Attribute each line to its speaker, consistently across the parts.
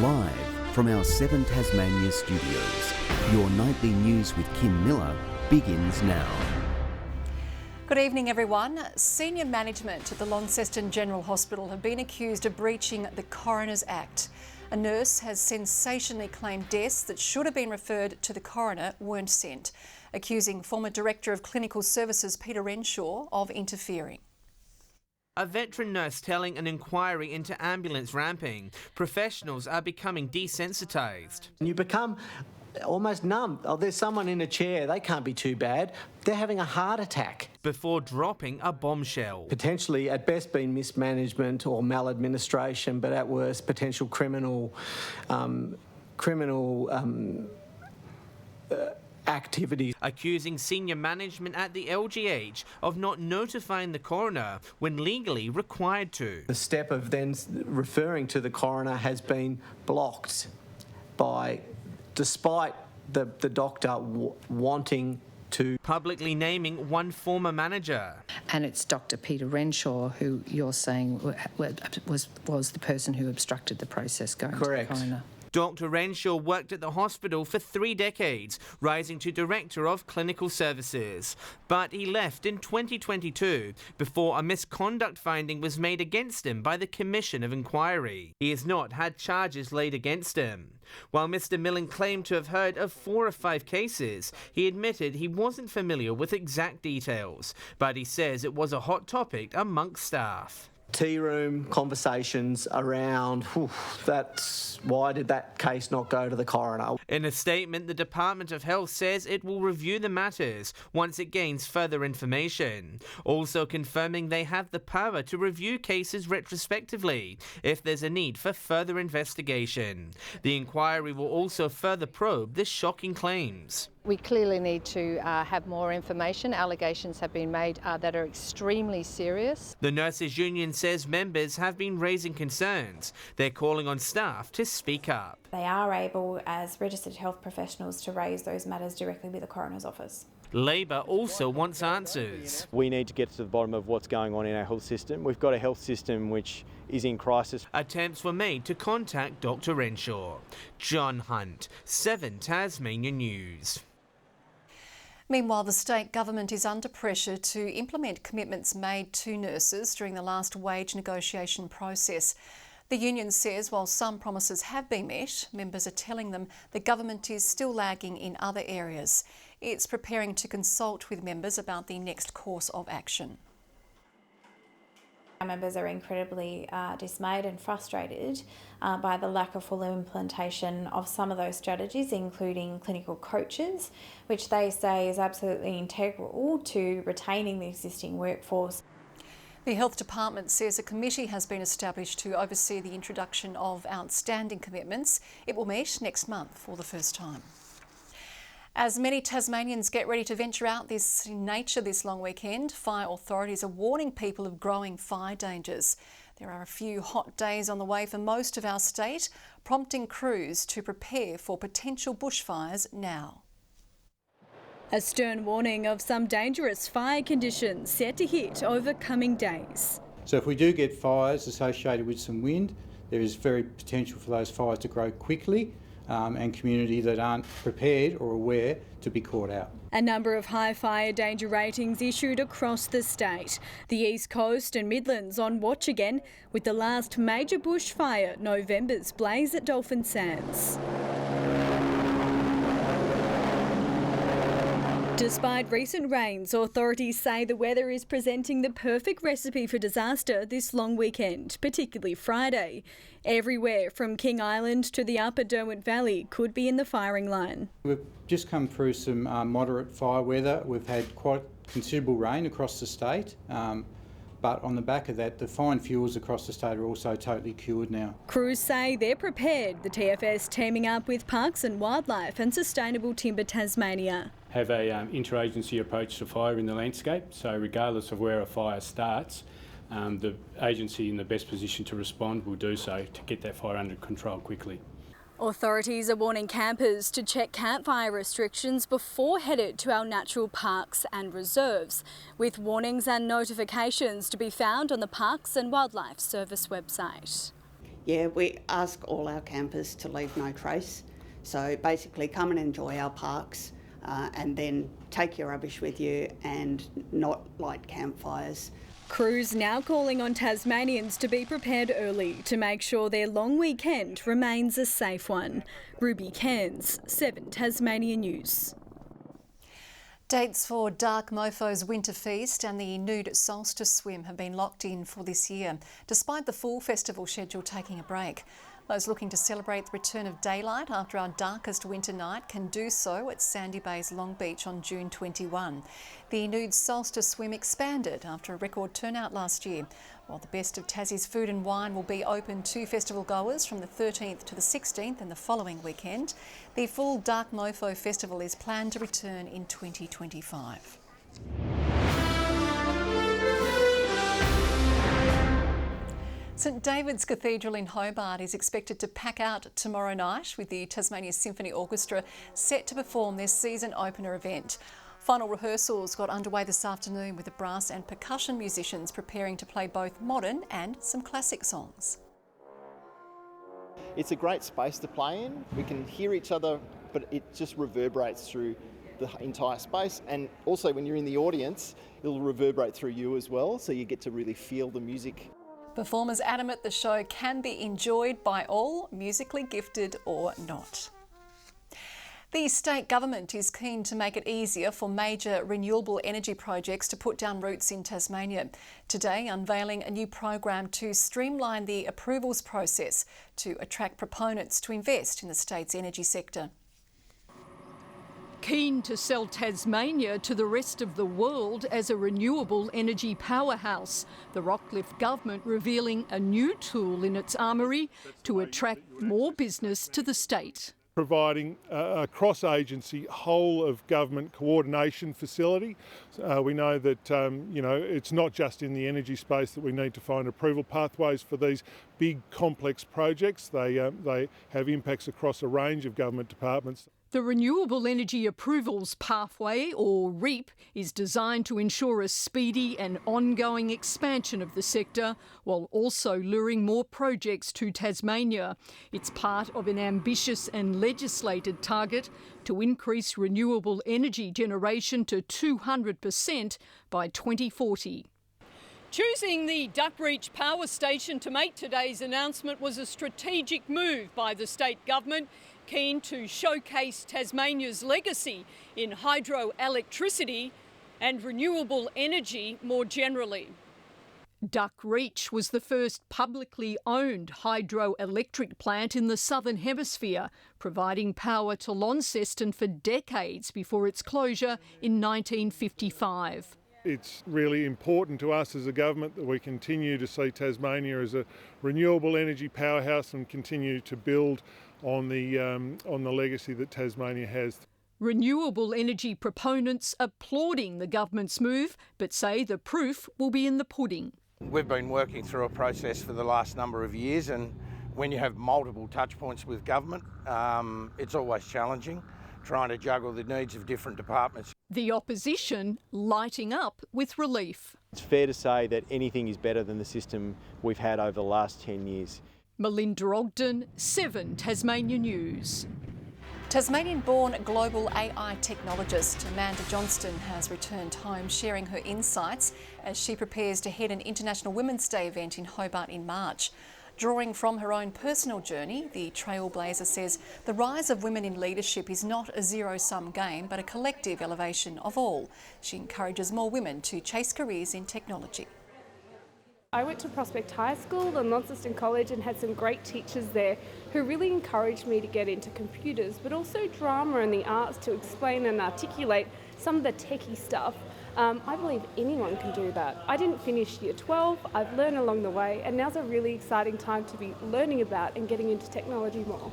Speaker 1: Live from our 7 Tasmania studios, your nightly news with Kim Miller begins now.
Speaker 2: Good evening, everyone. Senior management at the Launceston General Hospital have been accused of breaching the Coroner's Act. A nurse has sensationally claimed deaths that should have been referred to the coroner weren't sent, accusing former Director of Clinical Services Peter Renshaw of interfering.
Speaker 3: A veteran nurse telling an inquiry into ambulance ramping. Professionals are becoming desensitised.
Speaker 4: You become almost numb. Oh, there's someone in a chair, they can't be too bad. They're having a heart attack.
Speaker 3: Before dropping a bombshell.
Speaker 4: Potentially, at best, been mismanagement or maladministration, but at worst, potential criminal activities.
Speaker 3: Accusing senior management at the LGH of not notifying the coroner when legally required to.
Speaker 4: The step of then referring to the coroner has been blocked despite the doctor wanting to.
Speaker 3: Publicly naming one former manager.
Speaker 5: And it's Dr. Peter Renshaw who you're saying was the person who obstructed the process going
Speaker 4: Correct.
Speaker 5: to the coroner.
Speaker 3: Dr. Renshaw worked at the hospital for 3 decades, rising to Director of Clinical Services. But he left in 2022 before a misconduct finding was made against him by the Commission of Inquiry. He has not had charges laid against him. While Mr. Millen claimed to have heard of 4 or 5 cases, he admitted he wasn't familiar with exact details, but he says it was a hot topic amongst staff.
Speaker 4: Tea room conversations around that's why did that case not go to the coroner?
Speaker 3: In a statement, the Department of Health says it will review the matters once it gains further information, also confirming they have the power to review cases retrospectively if there's a need for further investigation. The inquiry will also further probe the shocking claims.
Speaker 6: We clearly need to have more information. Allegations have been made that are extremely serious.
Speaker 3: The Nurses Union says members have been raising concerns. They're calling on staff to speak up.
Speaker 7: They are able, as registered health professionals, to raise those matters directly with the coroner's office.
Speaker 3: Labor also wants answers.
Speaker 8: We need to get to the bottom of what's going on in our health system. We've got a health system which is in crisis.
Speaker 3: Attempts were made to contact Dr. Renshaw. John Hunt, 7 Tasmania News.
Speaker 2: Meanwhile, the state government is under pressure to implement commitments made to nurses during the last wage negotiation process. The union says while some promises have been met, members are telling them the government is still lagging in other areas. It's preparing to consult with members about the next course of action.
Speaker 7: Our members are incredibly dismayed and frustrated by the lack of full implementation of some of those strategies, including clinical coaches, which they say is absolutely integral to retaining the existing workforce.
Speaker 2: The Health Department says a committee has been established to oversee the introduction of outstanding commitments. It will meet next month for the first time. As many Tasmanians get ready to venture out in nature this long weekend, fire authorities are warning people of growing fire dangers. There are a few hot days on the way for most of our state, prompting crews to prepare for potential bushfires now.
Speaker 9: A stern warning of some dangerous fire conditions set to hit over coming days.
Speaker 10: So if we do get fires associated with some wind, there is very potential for those fires to grow quickly and community that aren't prepared or aware to be caught out.
Speaker 9: A number of high fire danger ratings issued across the state. The East Coast and Midlands on watch again, with the last major bushfire, November's blaze at Dolphin Sands. Despite recent rains, authorities say the weather is presenting the perfect recipe for disaster this long weekend, particularly Friday. Everywhere from King Island to the upper Derwent Valley could be in the firing line.
Speaker 10: We've just come through some moderate fire weather. We've had quite considerable rain across the state. But on the back of that, the fine fuels across the state are also totally cured now.
Speaker 9: Crews say they're prepared, the TFS teaming up with Parks and Wildlife and Sustainable Timber Tasmania.
Speaker 11: Have a interagency approach to fire in the landscape, so regardless of where a fire starts, the agency in the best position to respond will do so to get that fire under control quickly.
Speaker 9: Authorities are warning campers to check campfire restrictions before headed to our natural parks and reserves, with warnings and notifications to be found on the Parks and Wildlife Service website.
Speaker 12: Yeah, we ask all our campers to leave no trace. So basically come and enjoy our parks and then take your rubbish with you and not light campfires.
Speaker 9: Crews now calling on Tasmanians to be prepared early to make sure their long weekend remains a safe one. Ruby Cairns, 7 Tasmania News.
Speaker 2: Dates for Dark Mofo's Winter Feast and the Nude Solstice Swim have been locked in for this year, despite the full festival schedule taking a break. Those looking to celebrate the return of daylight after our darkest winter night can do so at Sandy Bay's Long Beach on June 21. The Nude Solstice Swim expanded after a record turnout last year, while the Best of Tassie's Food and Wine will be open to festival goers from the 13th to the 16th and the following weekend. The full Dark Mofo Festival is planned to return in 2025. St David's Cathedral in Hobart is expected to pack out tomorrow night, with the Tasmanian Symphony Orchestra set to perform their season opener event. Final rehearsals got underway this afternoon with the brass and percussion musicians preparing to play both modern and some classic songs.
Speaker 13: It's a great space to play in. We can hear each other, but it just reverberates through the entire space. And also when you're in the audience, it'll reverberate through you as well, so you get to really feel the music.
Speaker 2: Performers adamant the show can be enjoyed by all, musically gifted or not. The state government is keen to make it easier for major renewable energy projects to put down roots in Tasmania. Today, unveiling a new program to streamline the approvals process to attract proponents to invest in the state's energy sector.
Speaker 14: Keen to sell Tasmania to the rest of the world as a renewable energy powerhouse, the Rockcliffe government revealing a new tool in its armoury to attract more business to the state.
Speaker 15: Providing a cross-agency whole of government coordination facility. We know that it's not just in the energy space that we need to find approval pathways for these big complex projects. They have impacts across a range of government departments.
Speaker 14: The Renewable Energy Approvals Pathway, or REAP, is designed to ensure a speedy and ongoing expansion of the sector while also luring more projects to Tasmania. It's part of an ambitious and legislated target to increase renewable energy generation to 200% by 2040. Choosing the Duckreach Power Station to make today's announcement was a strategic move by the state government, keen to showcase Tasmania's legacy in hydroelectricity and renewable energy more generally. Duckreach was the first publicly owned hydroelectric plant in the Southern Hemisphere, providing power to Launceston for decades before its closure in 1955.
Speaker 15: It's really important to us as a government that we continue to see Tasmania as a renewable energy powerhouse and continue to build on the legacy that Tasmania has.
Speaker 14: Renewable energy proponents applauding the government's move, but say the proof will be in the pudding.
Speaker 16: We've been working through a process for the last number of years, and when you have multiple touch points with government, it's always challenging, trying to juggle the needs of different departments.
Speaker 14: The opposition lighting up with relief.
Speaker 8: It's fair to say that anything is better than the system we've had over the last 10 years.
Speaker 14: Melinda Ogden, 7 Tasmania News.
Speaker 2: Tasmanian-born global AI technologist Amanda Johnston has returned home, sharing her insights as she prepares to head an International Women's Day event in Hobart in March. Drawing from her own personal journey, the trailblazer says the rise of women in leadership is not a zero-sum game, but a collective elevation of all. She encourages more women to chase careers in technology.
Speaker 17: I went to Prospect High School and Launceston College and had some great teachers there who really encouraged me to get into computers, but also drama and the arts to explain and articulate some of the techie stuff. I believe anyone can do that. I didn't finish year 12, I've learned along the way, and now's a really exciting time to be learning about and getting into technology more.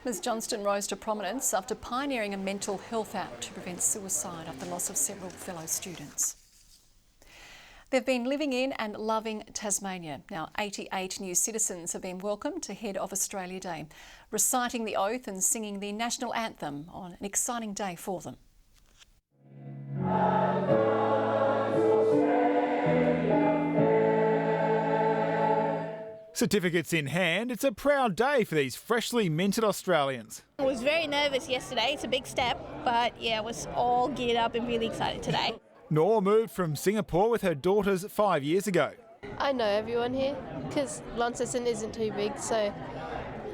Speaker 2: Ms Johnston rose to prominence after pioneering a mental health app to prevent suicide after the loss of several fellow students. They've been living in and loving Tasmania. Now 88 new citizens have been welcomed to head of Australia Day, reciting the oath and singing the national anthem on an exciting day for them.
Speaker 18: Certificates in hand, it's a proud day for these freshly minted Australians.
Speaker 19: I was very nervous yesterday. It's a big step, but yeah, I was all geared up and really excited today.
Speaker 18: Nor moved from Singapore with her daughters 5 years ago.
Speaker 20: I know everyone here because Launceston isn't too big, so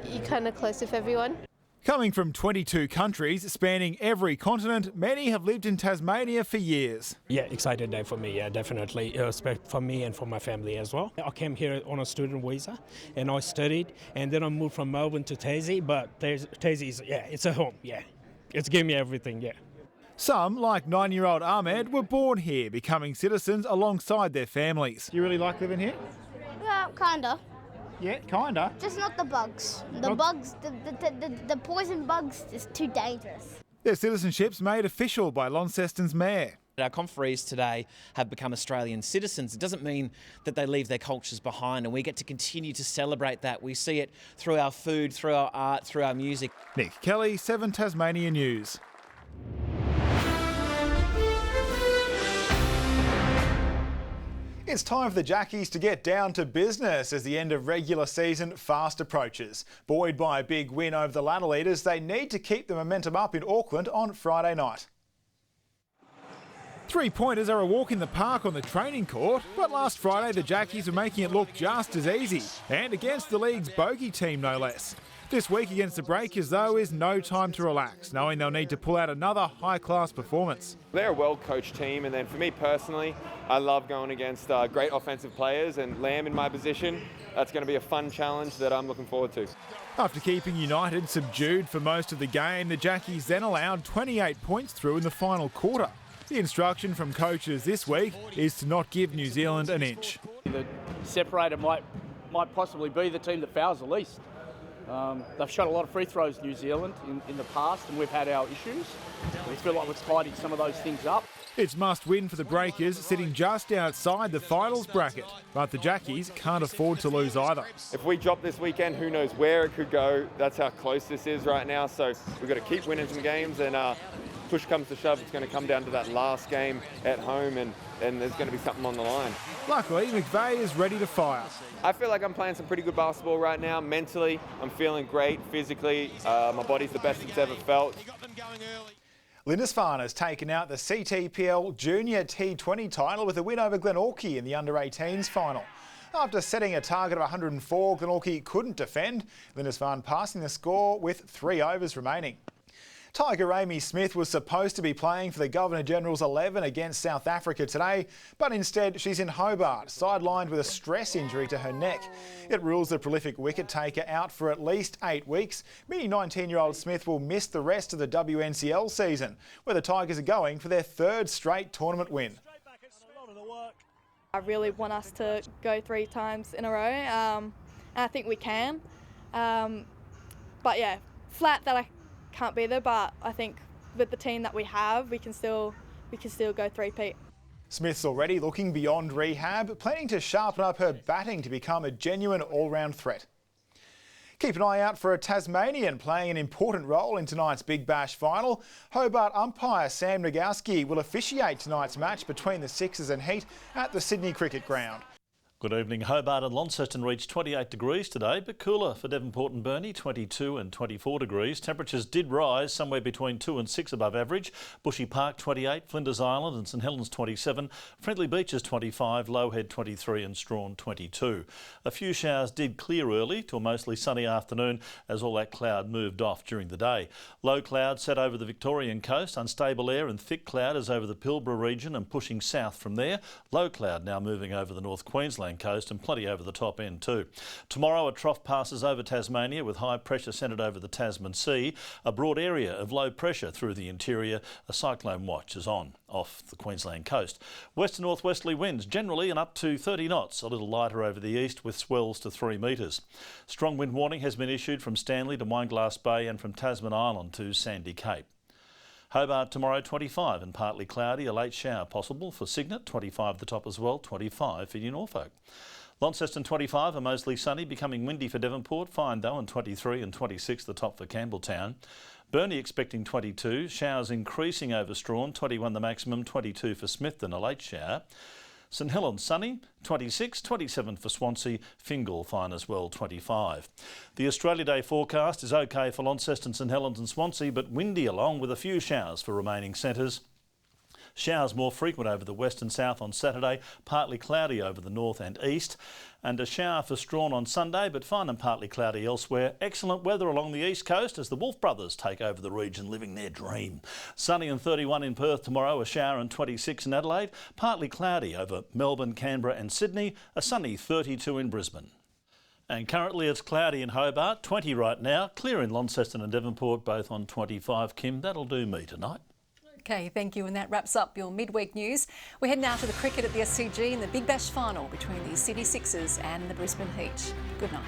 Speaker 20: you're kind of close with everyone.
Speaker 18: Coming from 22 countries spanning every continent, many have lived in Tasmania for years.
Speaker 21: Yeah, excited day for me, yeah, definitely, for me and for my family as well. I came here on a student visa and I studied, and then I moved from Melbourne to Tassie, but Tassie is, yeah, it's a home, yeah. It's given me everything, yeah.
Speaker 18: Some, like 9-year-old Ahmed, were born here, becoming citizens alongside their families. You really like living here?
Speaker 22: Yeah, kinda.
Speaker 18: Yeah, kinda.
Speaker 22: Just not the bugs. The poison bugs is too dangerous.
Speaker 18: Their citizenship's made official by Launceston's mayor.
Speaker 23: Our conferees today have become Australian citizens. It doesn't mean that they leave their cultures behind, and we get to continue to celebrate that. We see it through our food, through our art, through our music.
Speaker 18: Nick Kelly, 7 Tasmania News. It's time for the Jackies to get down to business as the end of regular season fast approaches. Buoyed by a big win over the Ladder Leaders, they need to keep the momentum up in Auckland on Friday night. 3-pointers are a walk in the park on the training court, but last Friday the Jackies were making it look just as easy, and against the league's bogey team no less. This week against the Breakers, though, is no time to relax, knowing they'll need to pull out another high-class performance.
Speaker 24: They're a well-coached team, and then for me personally, I love going against great offensive players, and Lamb in my position, that's going to be a fun challenge that I'm looking forward to.
Speaker 18: After keeping United subdued for most of the game, the Jackies then allowed 28 points through in the final quarter. The instruction from coaches this week is to not give New Zealand an inch.
Speaker 25: The separator might possibly be the team that fouls the least. They've shot a lot of free throws, New Zealand, in the past, and we've had our issues. We feel like we're tidying some of those things up.
Speaker 18: It's must-win for the Breakers, sitting just outside the finals bracket. But the Jackies can't afford to lose either.
Speaker 24: If we drop this weekend, who knows where it could go. That's how close this is right now. So we've got to keep winning some games, and push comes to shove, it's going to come down to that last game at home, and there's going to be something on the line.
Speaker 18: Luckily, McVeigh is ready to fire.
Speaker 24: I feel like I'm playing some pretty good basketball right now. Mentally, I'm feeling great. Physically, my body's the best it's ever felt.
Speaker 18: Lindisfarne has taken out the CTPL Junior T20 title with a win over Glenorchy in the under-18s final. After setting a target of 104, Glenorchy couldn't defend, Lindisfarne passing the score with 3 overs remaining. Tiger Amy Smith was supposed to be playing for the Governor-General's 11 against South Africa today, but instead she's in Hobart, sidelined with a stress injury to her neck. It rules the prolific wicket-taker out for at least 8 weeks, meaning 19-year-old Smith will miss the rest of the WNCL season, where the Tigers are going for their 3rd straight tournament win.
Speaker 26: I really want us to go 3 times in a row, and I think we can. But yeah, flat that I can't be there, but I think with the team that we have, we can still go 3-peat.
Speaker 18: Smith's already looking beyond rehab, planning to sharpen up her batting to become a genuine all-round threat. Keep an eye out for a Tasmanian playing an important role in tonight's Big Bash final. Hobart umpire Sam Nagowski will officiate tonight's match between the Sixers and Heat at the Sydney Cricket Ground.
Speaker 27: Good evening. Hobart and Launceston reached 28 degrees today, but cooler for Devonport and Burnie, 22 and 24 degrees. Temperatures did rise somewhere between 2 and 6 above average. Bushy Park 28, Flinders Island and St Helens 27, Friendly Beaches 25, Lowhead 23 and Strawn 22. A few showers did clear early to a mostly sunny afternoon as all that cloud moved off during the day. Low cloud set over the Victorian coast, unstable air and thick cloud is over the Pilbara region and pushing south from there. Low cloud now moving over the North Queensland coast and plenty over the top end too. Tomorrow a trough passes over Tasmania with high pressure centred over the Tasman Sea. A broad area of low pressure through the interior. A cyclone watch is on off the Queensland coast. West to northwesterly winds generally and up to 30 knots, a little lighter over the east with swells to 3 metres. Strong wind warning has been issued from Stanley to Wineglass Bay and from Tasman Island to Sandy Cape. Hobart tomorrow 25 and partly cloudy, a late shower possible for Cygnet, 25 the top as well, 25 for New Norfolk. Launceston 25 are mostly sunny, becoming windy for Devonport, fine though, and 23 and 26 the top for Campbelltown. Burnie expecting 22, showers increasing over Strawn, 21 the maximum, 22 for Smithton, a late shower. St Helens sunny, 26, 27 for Swansea, Fingal fine as well, 25. The Australia Day forecast is okay for Launceston, St Helens and Swansea, but windy along with a few showers for remaining centres. Showers more frequent over the west and south on Saturday, partly cloudy over the north and east, and a shower for Strawn on Sunday, but fine and partly cloudy elsewhere. Excellent weather along the east coast as the Wolf Brothers take over the region, living their dream. Sunny and 31 in Perth tomorrow, a shower and 26 in Adelaide, partly cloudy over Melbourne, Canberra and Sydney, a sunny 32 in Brisbane. And currently it's cloudy in Hobart, 20 right now, clear in Launceston and Devonport, both on 25. Kim, that'll do me tonight.
Speaker 2: Okay, thank you. And that wraps up your midweek news. We head now to the cricket at the SCG in the Big Bash final between the City Sixers and the Brisbane Heat. Good night.